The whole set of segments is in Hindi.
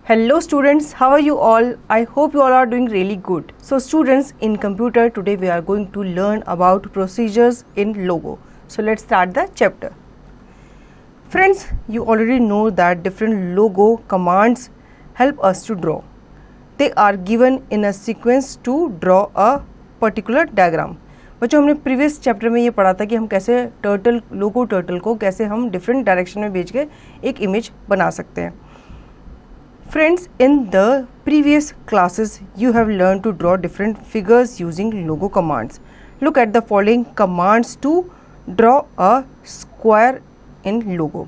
Hello students, how are you all? I hope you all are doing really good. So students, in computer today we are going to learn about procedures in logo. So let's start the chapter. Friends, you already know that different logo commands help us to draw. They are given in a sequence to draw a particular diagram. बच्चों हमने प्रीवियस चैप्टर में ये पढ़ा था कि हम कैसे लोगो टर्टल को कैसे हम डिफरेंट डायरेक्शन में भेज के एक इमेज बना सकते हैं. Friends, in the previous classes, you have learned to draw different figures using logo commands. Look at the following commands to draw a square in logo.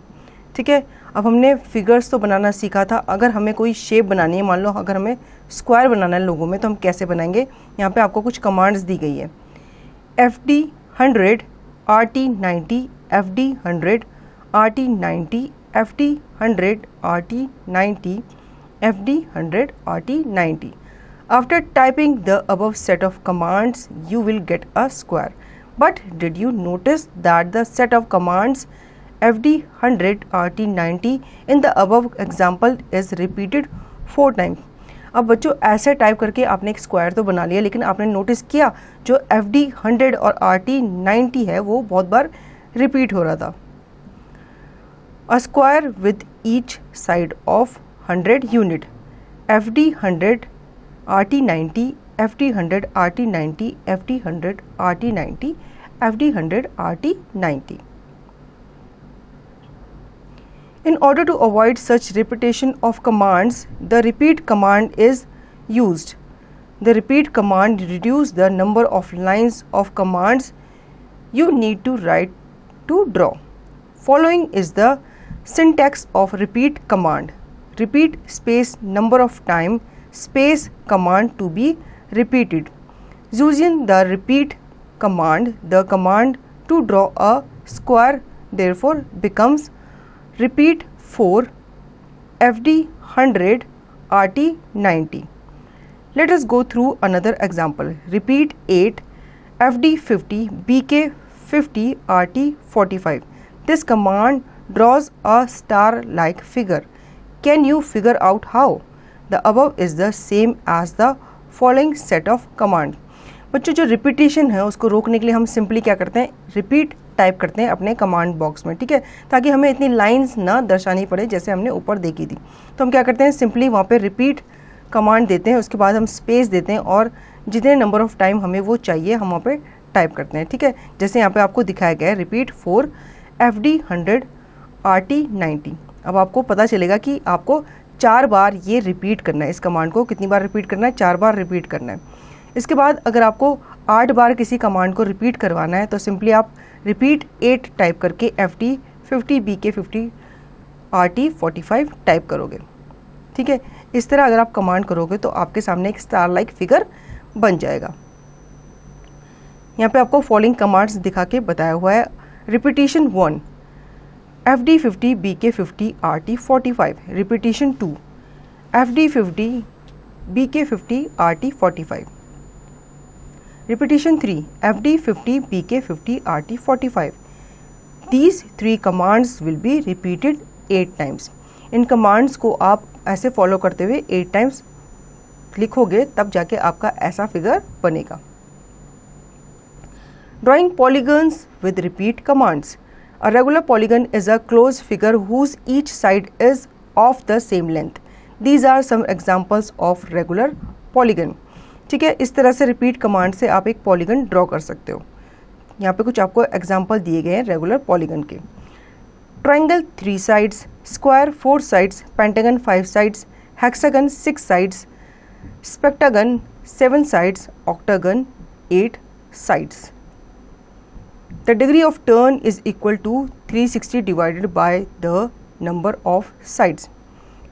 ठीक है, अब हमने फिगर्स तो बनाना सीखा था. अगर हमें कोई शेप बनानी है, मान लो अगर हमें स्क्वायर बनाना है लोगो में, तो हम कैसे बनाएंगे. यहाँ पे आपको कुछ कमांड्स दी गई है. FD 100, RT 90, FD 100, RT 90, FD 100, RT 90, FD 100, RT 90. After typing the above set of commands, you will get a square. But did you notice that the set of commands FD 100, RT 90 in the above example is repeated 4 times? अब बच्चों ऐसे टाइप करके आपने एक स्क्वायर तो बना लिया, लेकिन आपने नोटिस किया जो FD 100 और RT 90 है वो बहुत बार रिपीट हो रहा था. A square with each side of 100 unit. FD 100, RT 90, FD 100, RT 90, FD 100, RT 90, FD 100, RT 90. In order to avoid such repetition of commands, the repeat command is used. The repeat command reduces the number of lines of commands you need to write to draw. Following is the syntax of repeat command. Repeat space number of time space command to be repeated. Using the repeat command, the command to draw a square therefore becomes repeat 4 FD 100 RT 90. Let us go through another example. Repeat 8 FD 50 BK 50 RT 45. This command draws a star like figure. Can you figure out how? The above is the same as the following set of command. बच्चों जो रिपीटेशन है उसको रोकने के लिए हम सिंपली क्या करते हैं, रिपीट टाइप करते हैं अपने कमांड बॉक्स में. ठीक है, ताकि हमें इतनी लाइंस ना दर्शानी पड़े जैसे हमने ऊपर देखी थी. तो हम क्या करते हैं, सिंपली वहाँ पे रिपीट कमांड देते हैं, उसके बाद हम स्पेस देते हैं और जितने नंबर ऑफ टाइम हमें वो चाहिए हम वहाँ पे टाइप करते हैं. ठीक है, जैसे यहाँ पे आपको दिखाया गया है रिपीट 4 FD 100 RT 90. अब आपको पता चलेगा कि आपको 4 बार ये रिपीट करना है. इस कमांड को कितनी बार रिपीट करना है, 4 बार रिपीट करना है. इसके बाद अगर आपको 8 बार किसी कमांड को रिपीट करवाना है तो सिंपली आप रिपीट 8 टाइप करके FD 50 BK 50 RT 45 टाइप करोगे. ठीक है, इस तरह अगर आप कमांड करोगे तो आपके सामने एक स्टार लाइक फिगर बन जाएगा. यहाँ पे आपको फॉलोइंग कमांड्स दिखा के बताया हुआ है. Repetition 1 FD 50 BK 50 RT 45. Repetition 2 FD 50 BK 50 RT 45. Repetition 3 FD 50 BK 50 RT 45. These 3 commands will be repeated 8 times. In commands को आप ऐसे फॉलो करते हुए 8 times लिखोगे तब जाके आपका ऐसा फिगर बनेगा. Drawing polygons with repeat commands. A regular polygon is a closed figure whose each side is of the same length. These are some examples of regular polygon. ठीक है, इस तरह से रिपीट कमांड से आप एक पॉलीगन ड्रॉ कर सकते हो. यहाँ पे कुछ आपको एग्जांपल दिए गए हैं रेगुलर पॉलीगन के. Triangle 3 sides, square 4 sides, pentagon 5 sides, hexagon 6 sides, स्पेक्टागन 7 sides, octagon 8 sides. The degree of turn is equal to 360 divided by the number of sides.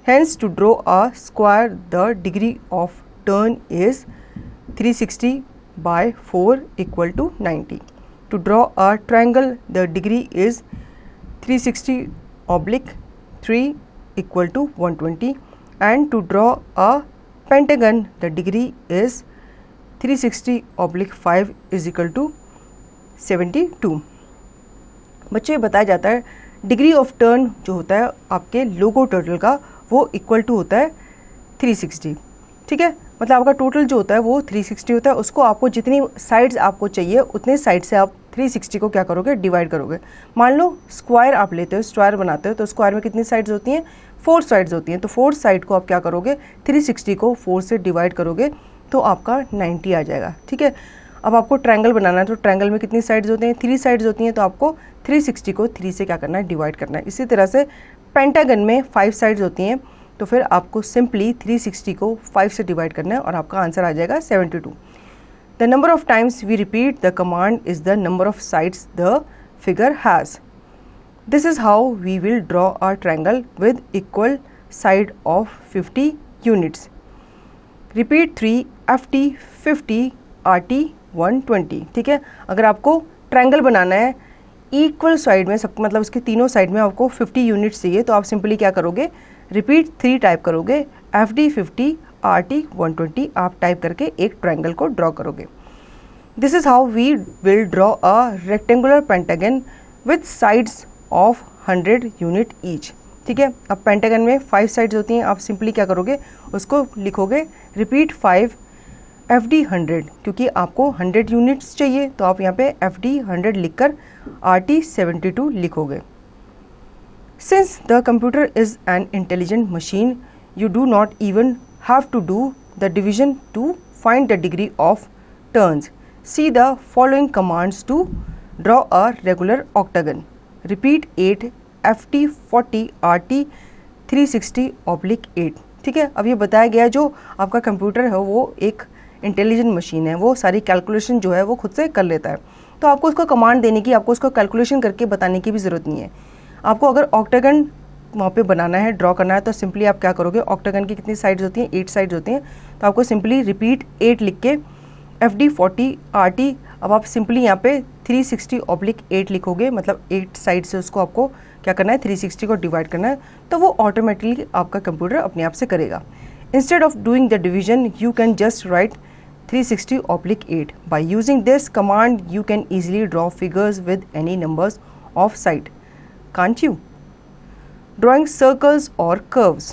Hence, to draw a square, the degree of turn is 360 by 4 equal to 90. To draw a triangle, the degree is 360 oblique 3 equal to 120. And to draw a pentagon, the degree is 360 oblique 5 is equal to 72. बच्चों ये बताया जाता है डिग्री ऑफ टर्न जो होता है आपके लोगो टर्टल का वो इक्वल टू होता है 360, ठीक है। मतलब आपका टोटल जो होता है वो 360 होता है, उसको आपको जितनी साइड्स आपको चाहिए उतने साइड से आप 360 को क्या करोगे, डिवाइड करोगे। मान लो स्क्वायर आप लेते हो, स्क्वायर बनाते हो, तो स्क्वायर में कितनी साइड्स होती हैं, 4 साइड्स होती हैं। तो 4 साइड को आप क्या करोगे, 360 को 4 से डिवाइड करोगे तो आपका 90 आ जाएगा, ठीक है। अब आपको ट्रायंगल बनाना है, तो ट्रायंगल में कितनी साइड्स होती हैं, 3 साइड्स होती हैं। तो आपको 360 को 3 से क्या करना है, डिवाइड करना है। इसी तरह से पेंटागन में 5 साइड्स होती हैं, तो फिर आपको सिंपली 360 को 5 से डिवाइड करना है और आपका आंसर आ जाएगा 72। The number of times we repeat the command is the number of sides the figure has. This is how we will draw our triangle with equal side of 50 units. Repeat 3 FT 50 RT 120, ठीक है। अगर आपको ट्रायंगल बनाना है इक्वल साइड में, सब मतलब उसके तीनों साइड में आपको 50 यूनिट्स चाहिए, तो आप सिंपली क्या करोगे, रिपीट 3 टाइप करोगे, FD 50 RT 120 आप टाइप करके एक ट्रायंगल को ड्रॉ करोगे। This is how we will draw a rectangular pentagon with sides of 100 unit each, ठीक है। अब पेंटागन में 5 साइड्स होती हैं, आप सिंपली क्या करोगे, उसको लिखोगे रिपीट 5 FD 100, क्योंकि आपको 100 यूनिट्स चाहिए, तो आप यहाँ पे FD 100 लिखकर RT 72 लिखोगे। Since the computer is an intelligent machine, you do not even have to do the division to find the degree of turns. See the following commands to draw a regular octagon. Repeat 8 FT 40 RT 360/8, ठीक है। अब ये बताया गया जो आपका कंप्यूटर है वो एक इंटेलिजेंट मशीन है, वो सारी कैलकुलेशन जो है वो खुद से कर लेता है। तो आपको उसको कमांड देने की, आपको उसको कैलकुलेशन करके बताने की भी ज़रूरत नहीं है। आपको अगर ऑक्टागन वहाँ पे बनाना है, ड्रॉ करना है, तो सिंपली आप क्या करोगे, ऑक्टागन की कितनी साइड्स होती हैं, 8 साइड्स होती हैं। तो आपको सिंपली रिपीट 8 लिख के FD 40 RT, अब आप सिंपली यहाँ पे 360/8 लिखोगे, मतलब 8 साइड से उसको आपको क्या करना है, 360 को डिवाइड करना है, तो वो ऑटोमेटिकली आपका कंप्यूटर अपने आप से करेगा। Instead of doing the division you can just right 360/8. By using this command you can easily draw figures with any numbers of side. Can't you? Drawing circles or curves.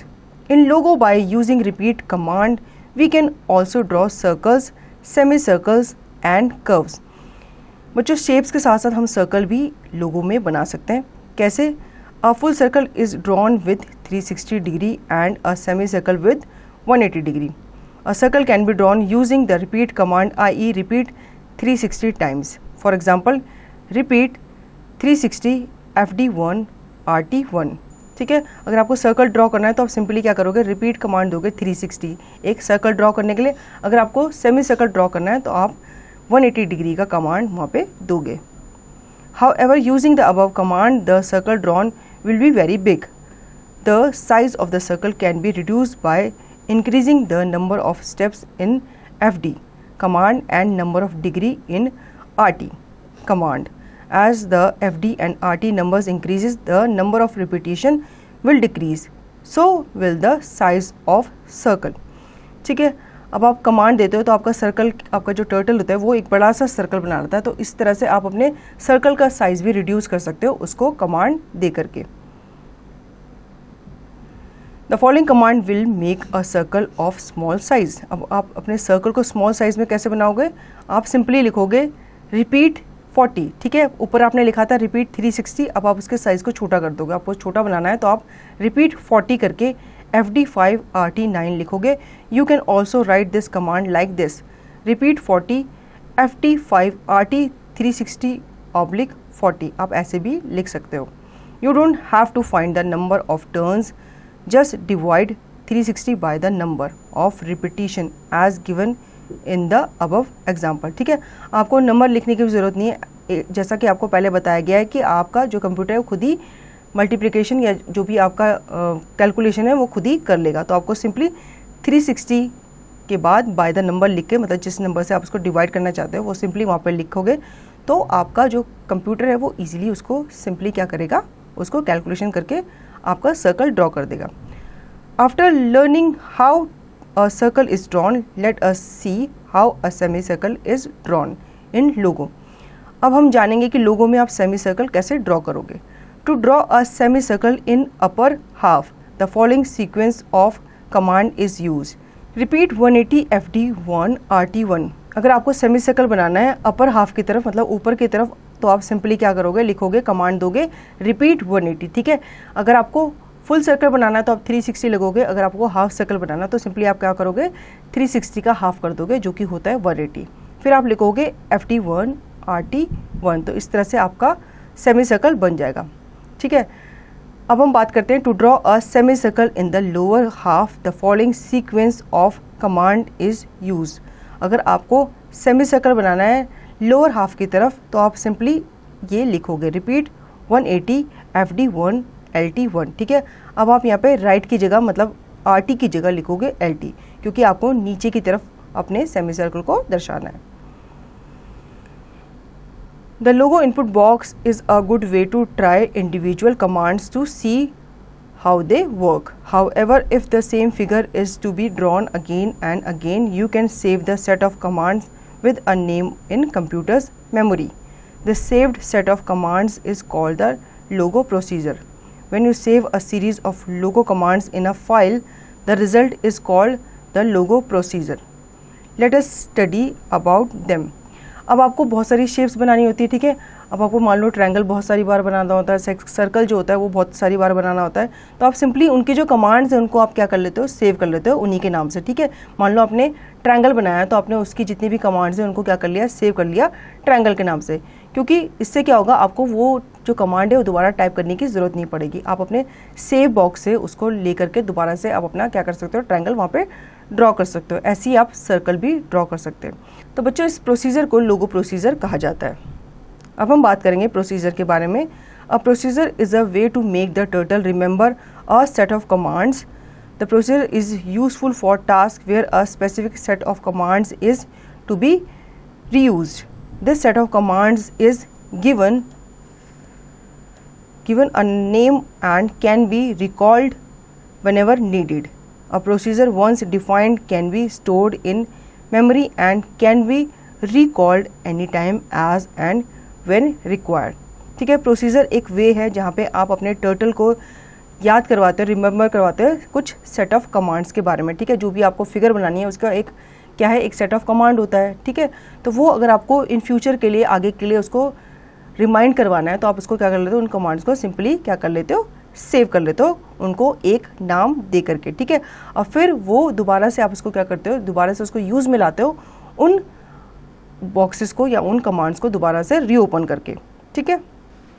In Logo, by using repeat command we can also draw circles, semicircles and curves. बच्चों शेप्स के साथ साथ हम सर्कल भी लोगो में बना सकते हैं। कैसे? A full circle is drawn with 360 degree and a semicircle with 180 degree. A circle can be drawn using the repeat command, i.e. repeat 360 times. For example, repeat 360 FD1 RT1, ठीक है। अगर आपको सर्कल ड्रॉ करना है तो आप सिंपली क्या करोगे, रिपीट कमांड दोगे 360 एक सर्कल ड्रॉ करने के लिए। अगर आपको सेमी सर्कल ड्रॉ करना है तो आप 180 डिग्री का कमांड वहाँ पे दोगे। However, using the above command, the circle drawn will be very big. The size of the circle can be reduced by increasing the number of steps in FD command and number of degree in RT command. As the FD and RT numbers increases, the number of repetition will decrease. So will the size of circle. ठीक है। अब आप कमांड देते हो तो आपका सर्कल, आपका जो टर्टल होता है वो एक बड़ा सा सर्कल बना लेता है। तो इस तरह से आप अपने सर्कल का साइज भी रिड्यूस कर सकते हो उसको कमांड दे करके। The following command will make a circle of small size. अब आप अपने सर्कल को स्मॉल साइज में कैसे बनाओगे, आप सिंपली लिखोगे रिपीट 40, ठीक है। ऊपर आपने लिखा था रिपीट 360, अब आप उसके साइज को छोटा कर दोगे। आपको छोटा बनाना है तो आप रिपीट 40 करके FD5 RT9 लिखोगे। You can also right this command like this, repeat 40 FD5 RT 360/40, आप ऐसे भी लिख सकते हो। You don't have to find the number of turns, just divide 360 by the number of repetition as given in the above example, ठीक है। आपको नंबर लिखने की भी ज़रूरत नहीं है, जैसा कि आपको पहले बताया गया है कि आपका जो कंप्यूटर है वो खुद ही मल्टीप्लिकेशन या जो भी आपका कैलकुलेशन है वो खुद ही कर लेगा। तो आपको सिंपली 360 के बाद बाय द नंबर लिख के, मतलब जिस नंबर से आप उसको डिवाइड करना चाहते हो वो सिंपली वहाँ पर लिखोगे, तो आपका जो कंप्यूटर है वो ईजिली उसको सिंपली क्या करेगा, उसको कैलकुलेशन करके आपका सर्कल ड्रॉ कर देगा। After learning how a circle is drawn, let us see how a semi circle is drawn in logo. अब हम जानेंगे कि लोगो में आप सेमी सर्कल कैसे ड्रॉ करोगे। To draw a semi circle in upper half, the following sequence of command is use. Repeat 180 FD1 RT1। अगर आपको सेमी सर्कल बनाना है अपर हाफ की तरफ मतलब ऊपर की तरफ, तो आप सिंपली क्या करोगे, लिखोगे कमांड दोगे रिपीट 180, ठीक है। अगर आपको फुल सर्कल बनाना है तो आप 360 लगोगे, अगर आपको हाफ सर्कल बनाना है तो सिंपली आप क्या करोगे 360 का हाफ कर दोगे जो कि होता है 180। फिर आप लिखोगे FD1 RT1, तो इस तरह से आपका सेमी सर्कल बन जाएगा, ठीक है। अब हम बात करते हैं to draw a semi circle in the lower half the following sequence of command is use. अगर आपको सेमी सर्कल बनाना है लोअर हाफ की तरफ तो आप सिंपली ये लिखोगे रिपीट 180 FD1 LT1, ठीक है। अब आप यहाँ पे राइट की जगह मतलब RT की जगह लिखोगे LT, क्योंकि आपको नीचे की तरफ अपने सेमी सर्कल को दर्शाना है। The logo input box is a good way to try individual commands to see how they work. However, if the same figure is to be drawn again and again, you can save the set of commands with a name in computer's memory. The saved set of commands is called the logo procedure. When you save a series of logo commands in a file, the result is called the logo procedure. Let us study about them. अब आपको बहुत सारी शेप्स बनानी होती है, ठीक है। अब आपको मान लो ट्रायंगल बहुत सारी बार बनाना होता है, सर्कल जो होता है वो बहुत सारी बार बनाना होता है, तो आप सिंपली उनके जो कमांड्स हैं उनको आप क्या कर लेते हो, सेव कर लेते हो उन्हीं के नाम से, ठीक है। मान लो आपने ट्रायंगल बनाया है तो आपने उसकी जितनी भी कमांड्स हैं उनको क्या कर लिया, सेव कर लिया ट्रायंगल के नाम से, क्योंकि इससे क्या होगा आपको वो जो कमांड है वो दोबारा टाइप करने की ज़रूरत नहीं पड़ेगी। आप अपने सेव बॉक्स से उसको ले करके दोबारा से आप अपना क्या कर सकते हो, ट्रायंगल वहाँ पे ड्रॉ कर सकते हो। ऐसे ही आप सर्कल भी ड्रॉ कर सकते हैं। तो बच्चों इस प्रोसीजर को लोगो प्रोसीजर कहा जाता है। अब हम बात करेंगे प्रोसीजर के बारे में। A procedure is a way to make the turtle remember a set of commands. The procedure is useful for task where a specific set of commands is to be reused. This set of commands is given a name and can be recalled whenever needed. A procedure once defined can be stored in memory and can be recalled anytime as and when required. ठीक है, प्रोसीजर एक वे है जहाँ पे आप अपने टर्टल को याद करवाते हो, रिमेंबर करवाते हो कुछ सेट ऑफ कमांड्स के बारे में, ठीक है। जो भी आपको फिगर बनानी है उसका एक क्या है, एक सेट ऑफ कमांड होता है, ठीक है। तो वो अगर आपको इन फ्यूचर के लिए, आगे के लिए उसको रिमाइंड करवाना है तो आप उसको क्या कर लेते हो, उन कमांड्स को सिंपली क्या कर लेते हो, सेव कर लेते हो उनको एक नाम दे करके, ठीक है। और फिर वो दोबारा से आप उसको क्या करते हो, दोबारा से उसको यूज़ में लाते हो उन बॉक्सेस को या उन कमांड्स को दोबारा से रीओपन करके, ठीक है।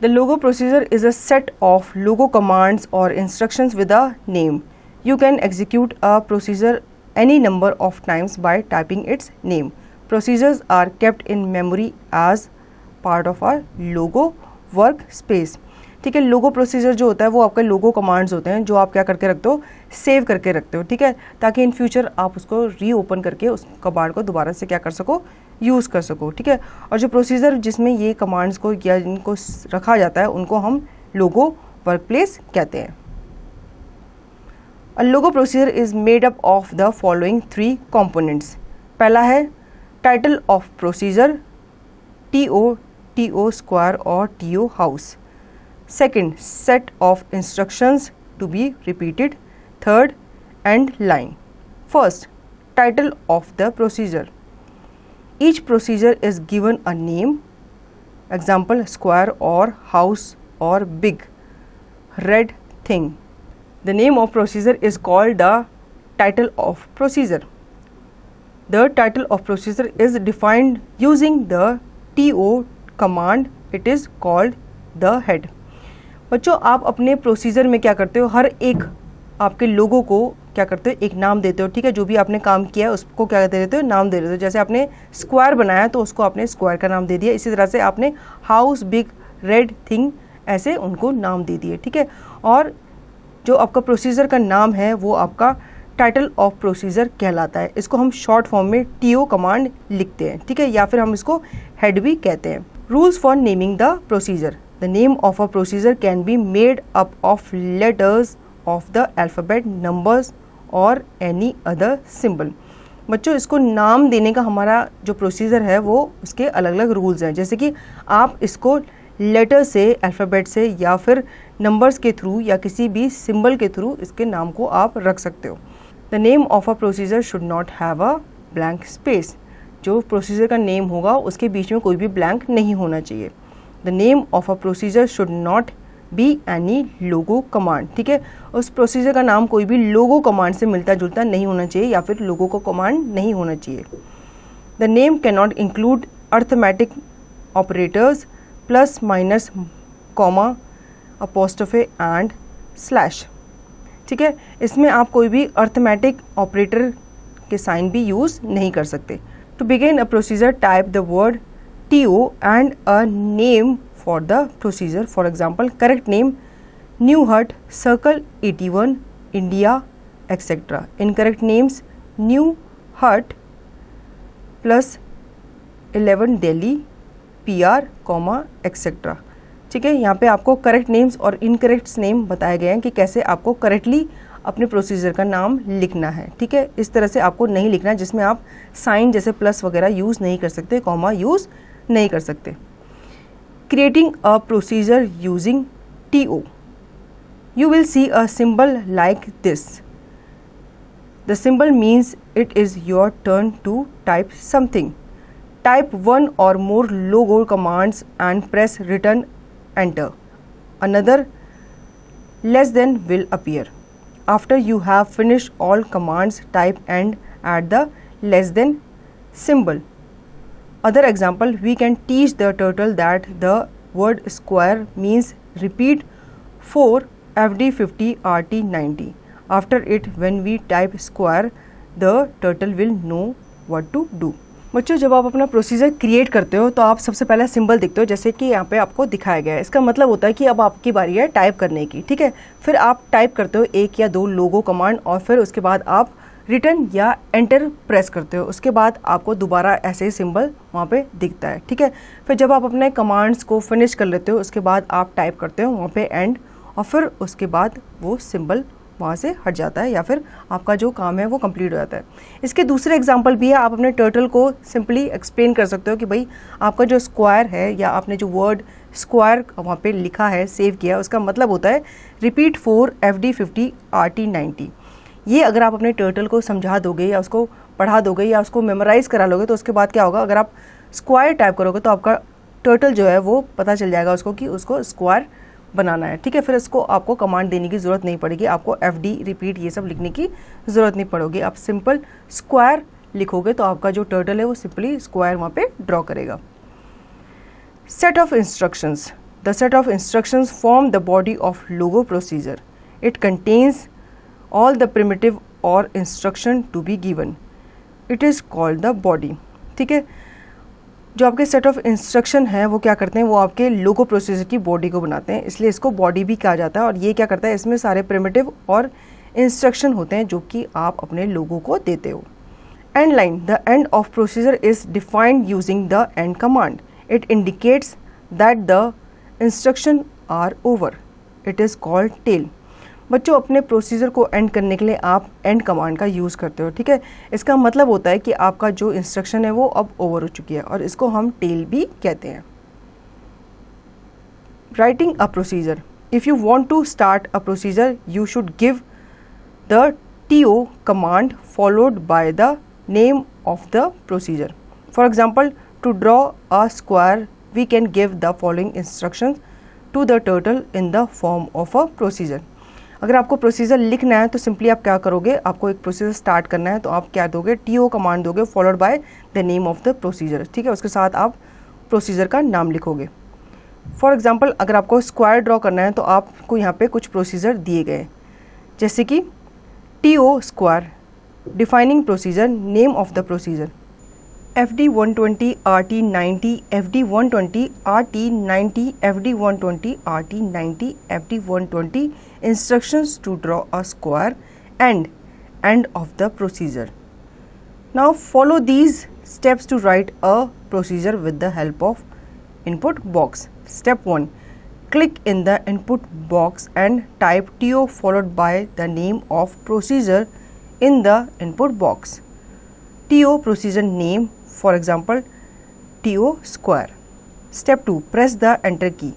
The logo procedure is a set of logo commands और instructions with a name. You can execute a procedure any number of times by typing its name. Procedures are kept in memory as part of our logo workspace. ठीक है, लोगो प्रोसीजर जो होता है वो आपके लोगो कमांड्स होते हैं जो आप क्या करके रखते हो, सेव करके रखते हो, ठीक है, ताकि इन फ्यूचर आप उसको रीओपन करके उस कमांड को दोबारा से क्या कर सको, यूज़ कर सको, ठीक है। और जो प्रोसीजर जिसमें ये कमांड्स को या इनको रखा जाता है उनको हम लोगो वर्कप्लेस कहते हैं। A logo procedure is made up of the following 3 components. पहला है title of procedure, TO square और TO house. Second, set of instructions to be repeated. Third, end line. First, title of the procedure. Each procedure is given a name. Example, square or house or big red thing. The name of procedure is called the title of procedure. The title of procedure is defined using the TO command. It is called the head. बच्चों आप अपने प्रोसीजर में क्या करते हो, हर एक आपके लोगों को क्या करते हो, एक नाम देते हो, ठीक है। जो भी आपने काम किया है उसको क्या दे देते हो, नाम दे देते हो। जैसे आपने स्क्वायर बनाया तो उसको आपने स्क्वायर का नाम दे दिया, इसी तरह से आपने हाउस, बिग, रेड थिंग, ऐसे उनको नाम दे दिए, ठीक है। और जो आपका प्रोसीजर का नाम है वो आपका टाइटल ऑफ प्रोसीजर कहलाता है। इसको हम शॉर्ट फॉर्म में TO कमांड लिखते हैं, ठीक है, या फिर हम इसको हेड भी कहते हैं। Rules for naming the procedure. The name of a procedure can be made up of letters of the alphabet, numbers और एनी अदर सिंबल। बच्चों इसको नाम देने का हमारा जो प्रोसीजर है वो उसके अलग अलग रूल्स हैं। जैसे कि आप इसको लेटर से, अल्फ़ाबेट से या फिर नंबर्स के थ्रू या किसी भी सिंबल के थ्रू इसके नाम को आप रख सकते हो। The name of a procedure should not have a blank space, जो प्रोसीजर का नेम होगा उसके बीच में कोई भी ब्लैंक नहीं होना चाहिए। The name of a procedure should not be any logo command, ठीक है, उस प्रोसीजर का नाम कोई भी लोगो कमांड से मिलता जुलता नहीं होना चाहिए या फिर लोगो का कमांड नहीं होना चाहिए। The name can not include arithmetic operators plus minus comma apostrophe and slash, ठीक है, इसमें आप कोई भी अर्थमेटिक ऑपरेटर के साइन भी यूज़ नहीं कर सकते। To begin a procedure type the word TO and a name for the procedure. For example, correct name New Hut, Circle 81, India, etc. Incorrect names New Hut plus 11 Delhi, PR, etc. ठीक है, यहाँ पे आपको करेक्ट नेम्स और इनकरेक्ट नेम बताए गए हैं कि कैसे आपको करेक्टली अपने प्रोसीजर का नाम लिखना है। ठीक है, इस तरह से आपको नहीं लिखना है जिसमें आप साइन जैसे प्लस वगैरह यूज़ नहीं कर सकते, कॉमा यूज़ नहीं कर सकते। Creating a procedure using TO, you will see a symbol like this. The symbol means it is your turn to type something. Type one or more logo commands and press return enter. Another less than will appear. After you have finished all commands, type and add the less than symbol. Other example, we can teach the turtle that the word square means repeat 4 FD50 RT90. After it, when we type square, the turtle will know what to do. बच्चों, जब आप अपना प्रोसीजर क्रिएट करते हो तो आप सबसे पहला सिंबल देखते हो, जैसे कि यहाँ पे आपको दिखाया गया है। इसका मतलब होता है कि अब आपकी बारी है टाइप करने की। ठीक है, फिर आप टाइप करते हो एक या दो लोगो कमांड और फिर उसके बाद आप रिटर्न या एंटर प्रेस करते हो। उसके बाद आपको दोबारा ऐसे ही सिंबल वहाँ पे दिखता है। ठीक है, फिर जब आप अपने कमांड्स को फिनिश कर लेते हो उसके बाद आप टाइप करते हो वहाँ पे एंड, और फिर उसके बाद वो सिंबल वहाँ से हट जाता है या फिर आपका जो काम है वो कंप्लीट हो जाता है। इसके दूसरे एग्जांपल भी है। आप अपने टर्टल को सिंपली एक्सप्लेन कर सकते हो कि भाई आपका जो स्क्वायर है या आपने जो वर्ड स्क्वायर वहाँ पे लिखा है, सेव किया, उसका मतलब होता है रिपीट 4 FD50 RT90। ये अगर आप अपने टर्टल को समझा दोगे या उसको पढ़ा दोगे या उसको मेमोराइज़ करा लोगे तो उसके बाद क्या होगा, अगर आप स्क्वायर टाइप करोगे तो आपका टर्टल जो है वो पता चल जाएगा उसको कि उसको स्क्वायर बनाना है। ठीक है, फिर इसको आपको कमांड देने की ज़रूरत नहीं पड़ेगी, आपको FD रिपीट ये सब लिखने की ज़रूरत नहीं पड़ेगी। आप सिंपल स्क्वायर लिखोगे तो आपका जो टर्टल है वो सिंपली स्क्वायर वहाँ पे ड्रॉ करेगा। Set of instructions, the set of instructions form the body of logo procedure. It contains all the primitive or instruction to be given. It is called the body. ठीक है, जो आपके सेट ऑफ इंस्ट्रक्शन है वो क्या करते हैं, वो आपके लोगो प्रोसीजर की बॉडी को बनाते हैं, इसलिए इसको बॉडी भी कहा जाता है। और ये क्या करता है, इसमें सारे प्रिमिटिव और इंस्ट्रक्शन होते हैं जो कि आप अपने लोगो को देते हो। End line, the end of procedure is defined using the end command. It indicates that the instruction are over. It is called tail. बच्चों, अपने प्रोसीजर को एंड करने के लिए आप एंड कमांड का यूज़ करते हो। ठीक है, इसका मतलब होता है कि आपका जो इंस्ट्रक्शन है वो अब ओवर हो चुकी है और इसको हम टेल भी कहते हैं। Writing a procedure, if you want to start a procedure you should give the TO command followed by the name of the procedure. For example, to draw a square we can give the following instruction to the turtle in the form of a procedure. अगर आपको प्रोसीजर लिखना है तो सिंपली आप क्या करोगे, आपको एक प्रोसीजर स्टार्ट करना है तो आप क्या दोगे, TO कमांड दोगे followed by the name of the procedure. ठीक है, उसके साथ आप प्रोसीजर का नाम लिखोगे। फॉर एग्जांपल, अगर आपको स्क्वायर ड्रॉ करना है तो आपको यहाँ पे कुछ प्रोसीजर दिए गए, जैसे कि TO square, defining procedure, name of the procedure, FD120 RT90, FD120 RT90, FD120 RT90, FD120 instructions to draw a square and end of the procedure. Now follow these steps to write a procedure with the help of input box. Step 1. Click in the input box and type TO followed by the name of procedure in the input box. TO procedure name, for example TO square. Step 2. Press the enter key.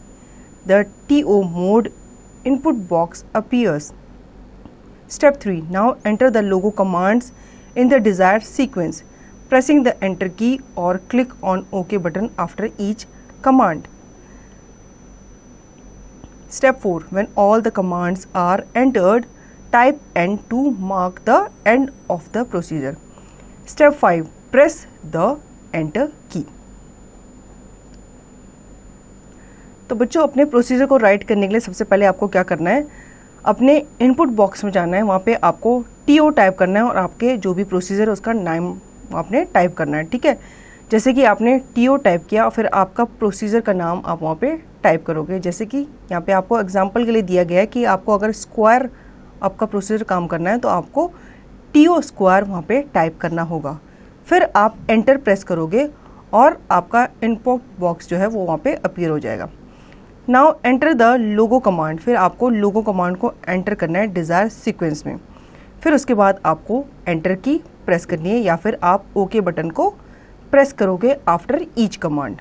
The TO mode input box appears. Step 3. Now enter the logo commands in the desired sequence, pressing the enter key or click on OK button after each command. Step 4. When all the commands are entered, type End to mark the end of the procedure. Step 5. Press the enter key. तो बच्चों, अपने प्रोसीजर को राइट करने के लिए सबसे पहले आपको क्या करना है, अपने इनपुट बॉक्स में जाना है, वहाँ पे आपको टीओ टाइप करना है और आपके जो भी प्रोसीजर है उसका नाम आपने टाइप करना है, ठीक है। जैसे कि आपने टीओ टाइप किया और फिर आपका प्रोसीजर का नाम आप वहाँ पे टाइप करोगे। जैसे कि यहाँ पे आपको एग्जांपल के लिए दिया गया है कि आपको अगर स्क्वायर आपका प्रोसीजर काम करना है तो आपको टीओ स्क्वायर वहाँ पे टाइप करना होगा। फिर आप एंटर प्रेस करोगे और आपका इनपुट बॉक्स जो है वो वहाँ पे अपीयर हो जाएगा। Now enter the logo command. फिर आपको लोगो कमांड को एंटर करना है डिज़ायर सीक्वेंस में। फिर उसके बाद आपको एंटर की प्रेस करनी है या फिर आप ओके बटन को प्रेस करोगे आफ्टर ईच कमांड।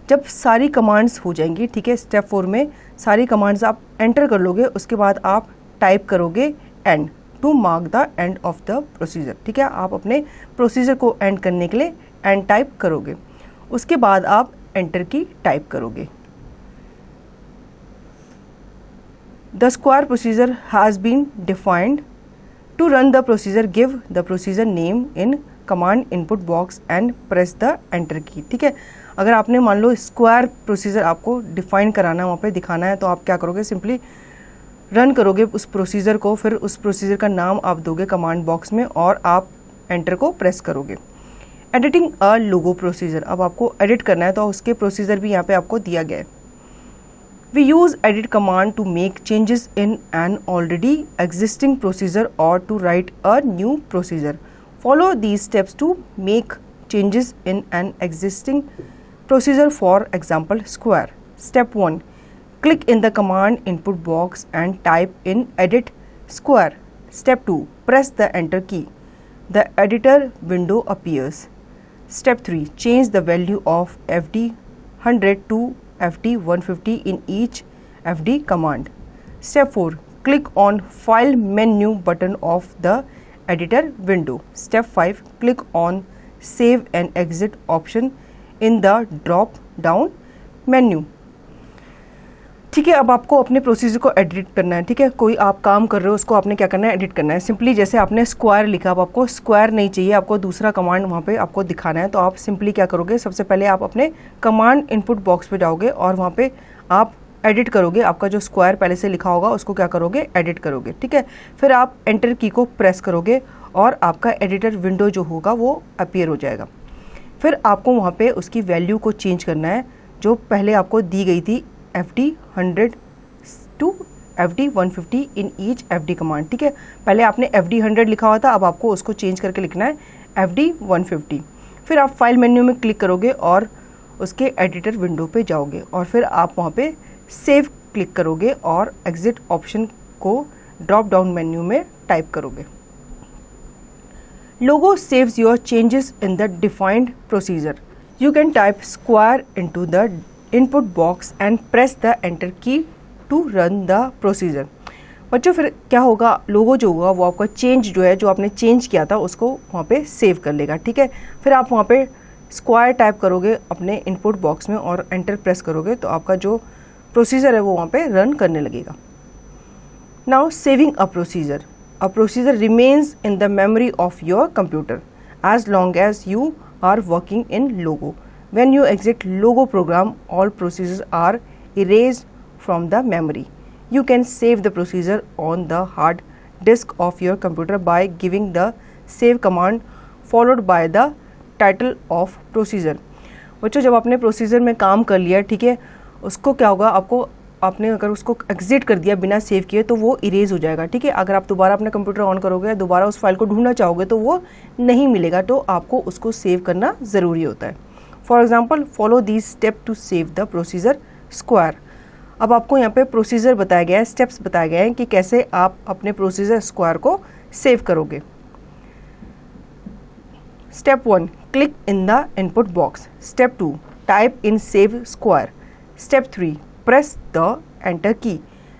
जब सारी कमांड्स हो जाएंगी, ठीक है, स्टेप 4 में सारी कमांड्स आप एंटर कर लोगे, उसके बाद आप टाइप करोगे end to mark the end of the procedure, ठीक है। आप अपने प्रोसीजर को एंड करने के लिए एंड टाइप करोगे, उसके बाद आप एंटर की टाइप करोगे। The square procedure has been defined. To run the procedure, give the procedure name in command input box and press the enter key, ठीक है। अगर आपने मान लो स्क्वायर प्रोसीजर आपको डिफाइन कराना है, वहाँ पे दिखाना है, तो आप क्या करोगे, सिंपली रन करोगे उस प्रोसीजर को, फिर उस प्रोसीजर का नाम आप दोगे कमांड बॉक्स में और आप एंटर को प्रेस करोगे। एडिटिंग अ लोगो प्रोसीजर, अब आपको एडिट करना है तो उसके प्रोसीजर भी यहाँ पे आपको दिया गया है। We use edit command to make changes in an already existing procedure or to write a new procedure. Follow these steps to make changes in an existing procedure, for example, square. Step 1. Click in the command input box and type in edit square. Step 2. Press the enter key. The editor window appears. Step 3. Change the value of FD 100 to FD 150 in each FD command. Step 4. Click on File menu button of the editor window. Step 5. Click on Save and Exit option in the drop down menu. ठीक है, अब आपको अपने प्रोसीजर को एडिट करना है, ठीक है। कोई आप काम कर रहे हो, उसको आपने क्या करना है, एडिट करना है। सिंपली जैसे आपने स्क्वायर लिखा, अब आपको स्क्वायर नहीं चाहिए, आपको दूसरा कमांड वहाँ पे आपको दिखाना है, तो आप सिंपली क्या करोगे, सबसे पहले आप अपने कमांड इनपुट बॉक्स पे जाओगे और वहाँ पे आप एडिट करोगे। आपका जो स्क्वायर पहले से लिखा होगा उसको क्या करोगे, एडिट करोगे, ठीक है। फिर आप एंटर की को प्रेस करोगे और आपका एडिटर विंडो जो होगा वो अपीयर हो जाएगा। फिर आपको वहाँ पे उसकी वैल्यू को चेंज करना है जो पहले आपको दी गई थी, FD 100 to FD 150 in each FD command, ठीक है। पहले आपने FD 100 लिखा हुआ था, अब आपको उसको चेंज करके लिखना है FD 150। फिर आप फाइल मेन्यू में क्लिक करोगे और उसके एडिटर विंडो पे जाओगे और फिर आप वहाँ पे सेव क्लिक करोगे और एग्जिट ऑप्शन को ड्रॉप डाउन मेन्यू में टाइप करोगे। Logo saves your changes in the defined procedure. You can type square into the input box and press the enter key to run the procedure. बच्चों फिर क्या होगा, लोगो जो होगा वो आपका चेंज जो है, जो आपने चेंज किया था उसको वहाँ पे सेव कर लेगा, ठीक है। फिर आप वहाँ पे स्क्वायर टाइप करोगे अपने इनपुट बॉक्स में और एंटर प्रेस करोगे तो आपका जो प्रोसीजर है वो वहाँ पे रन करने लगेगा। Now saving a procedure. A procedure remains in the memory of your computer as long as you are working in Logo. When you exit Logo program, all procedures are erased from the memory. You can save the procedure on the hard disk of your computer by giving the save command followed by the title of procedure. बच्चों जब आपने प्रोसीजर में काम कर लिया, ठीक है, उसको क्या होगा, आपने अगर उसको एग्जिट कर दिया बिना सेव किए तो वो इरेज हो जाएगा, ठीक है। अगर आप दोबारा अपना कंप्यूटर ऑन करोगे, दोबारा उस फाइल को ढूंढना चाहोगे तो वो नहीं मिलेगा, तो आपको उसको सेव करना ज़रूरी होता है। For example, follow this step to save the procedure square. अब आपको यहाँ पे प्रोसीजर बताया गया है, स्टेप्स बताए गए हैं कि कैसे आप अपने प्रोसीजर स्क्वायर को सेव करोगे. Step 1, click in the input box. Step 2, type in save square. Step 3, press the enter key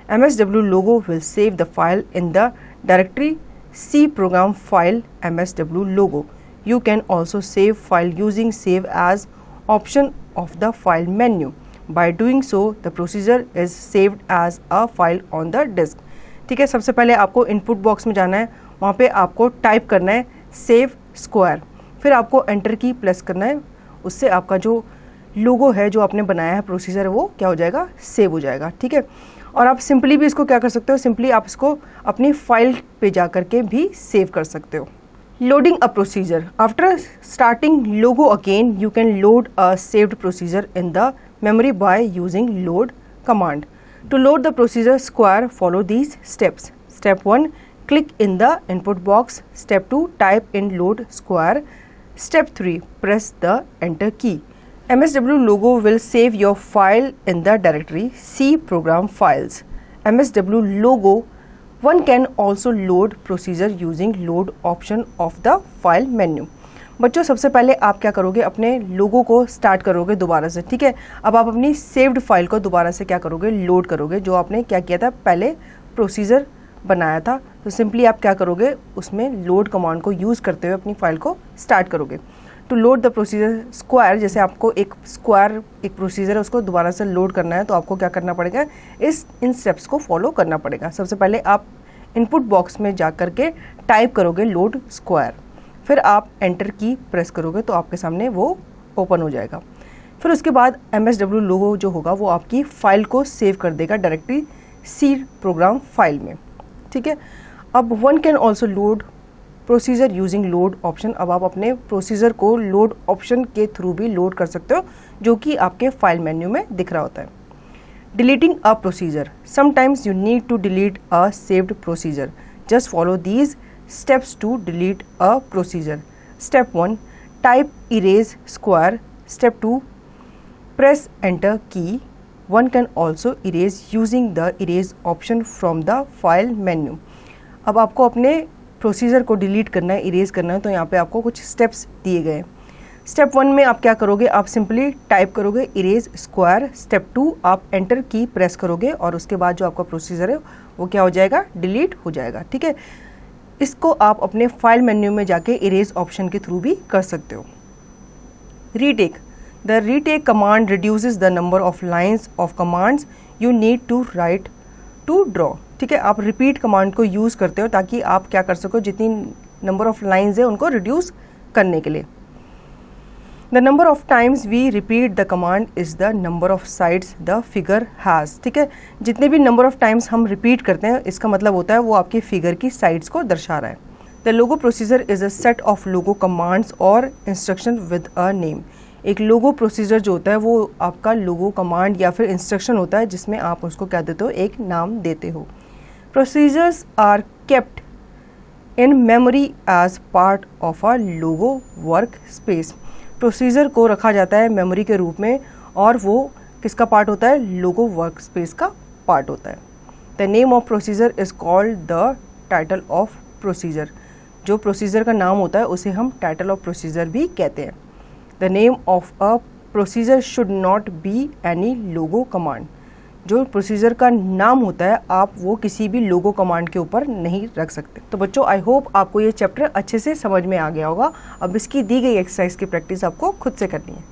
MSW logo will save the file in the directory C program file MSW logo. You can also save file using save as option of the file menu. By doing so, the procedure is saved as a file on the disk. ठीक है, सबसे पहले आपको इनपुट बॉक्स में जाना है, वहाँ पे आपको टाइप करना है सेव स्क्वायर, फिर आपको एंटर की प्रेस करना है, उससे आपका जो लोगो है जो आपने बनाया है प्रोसीजर वो क्या हो जाएगा, सेव हो जाएगा. ठीक है, और आप सिंपली भी इसको क्या कर सकते हो, सिंपली आप इसको अपनी फाइल पे जा करके भी सेव कर सकते हो. Loading a procedure. After starting logo again you can load a saved procedure in the memory by using load command. To load the procedure square, follow these steps. Step 1, click in the input box. Step 2, type in load square. Step 3, press the enter key. MSW logo will save your file in the directory C program files. MSW logo. One can also load procedure using load option of the file menu. बच्चों सबसे पहले आप क्या करोगे, अपने लोगो को स्टार्ट करोगे दोबारा से. ठीक है, अब आप अपनी सेव्ड फाइल को दोबारा से क्या करोगे, लोड करोगे, जो आपने क्या किया था, पहले प्रोसीजर बनाया था. तो सिंपली आप क्या करोगे, उसमें लोड कमांड को यूज़ करते हुए अपनी फाइल को स्टार्ट करोगे. To load the procedure square, जैसे आपको एक स्क्वायर एक प्रोसीजर है उसको दोबारा से लोड करना है, तो आपको क्या करना पड़ेगा, इन स्टेप्स को फॉलो करना पड़ेगा. सबसे पहले आप इनपुट बॉक्स में जा करके टाइप करोगे लोड स्क्वायर, फिर आप एंटर की प्रेस करोगे तो आपके सामने वो ओपन हो जाएगा. फिर उसके बाद MSW लोगो जो होगा वो आपकी फ़ाइल को सेव कर देगा डायरेक्टली C प्रोग्राम फाइल में. ठीक है, अब one can also load procedure using load option. अब आप अपने प्रोसीजर को लोड ऑप्शन के थ्रू भी लोड कर सकते हो, जो कि आपके फाइल मेन्यू में दिख रहा होता है. Deleting a procedure. Sometimes you need to delete a saved procedure. Just follow these steps to delete a procedure. Step 1, type erase square. Step 2, press enter key. One can also erase using the erase option from the file menu. अब आपको अपने प्रोसीजर को डिलीट करना है, इरेज करना है, तो यहाँ पे आपको कुछ स्टेप्स दिए गए हैं. स्टेप 1 में आप क्या करोगे, आप सिंपली टाइप करोगे इरेज स्क्वायर. स्टेप 2 आप एंटर की प्रेस करोगे और उसके बाद जो आपका प्रोसीजर है वो क्या हो जाएगा, डिलीट हो जाएगा. ठीक है, इसको आप अपने फाइल मेन्यू में जाके इरेज ऑप्शन के थ्रू भी कर सकते हो. Retake. The retake command reduces the number of lines of commands you need to write to draw. ठीक है, आप रिपीट कमांड को यूज़ करते हो ताकि आप क्या कर सको, जितनी नंबर ऑफ लाइंस है उनको रिड्यूस करने के लिए. The number of times we repeat the command is the number of sides the figure has. ठीक है, जितने भी नंबर ऑफ टाइम्स हम रिपीट करते हैं इसका मतलब होता है वो आपके फिगर की साइड्स को दर्शा रहा है. The logo procedure is a set of logo commands और इंस्ट्रक्शन विद अ नेम. एक लोगो प्रोसीजर जो होता है वो आपका लोगो कमांड या फिर इंस्ट्रक्शन होता है जिसमें आप उसको क्या देते हो, एक नाम देते हो. Procedures are kept in memory as part of a Logo work space. Procedure को रखा जाता है मेमोरी के रूप में और वो किसका पार्ट होता है, लोगो वर्क स्पेस का पार्ट होता है. The name of procedure is called the title of procedure. जो प्रोसीजर का नाम होता है उसे हम टाइटल ऑफ प्रोसीजर भी कहते हैं. The name of a procedure should not be any logo command. जो प्रोसीजर का नाम होता है आप वो किसी भी लोगो कमांड के ऊपर नहीं रख सकते. तो बच्चों आई होप आपको ये चैप्टर अच्छे से समझ में आ गया होगा. अब इसकी दी गई एक्सरसाइज की प्रैक्टिस आपको खुद से करनी है.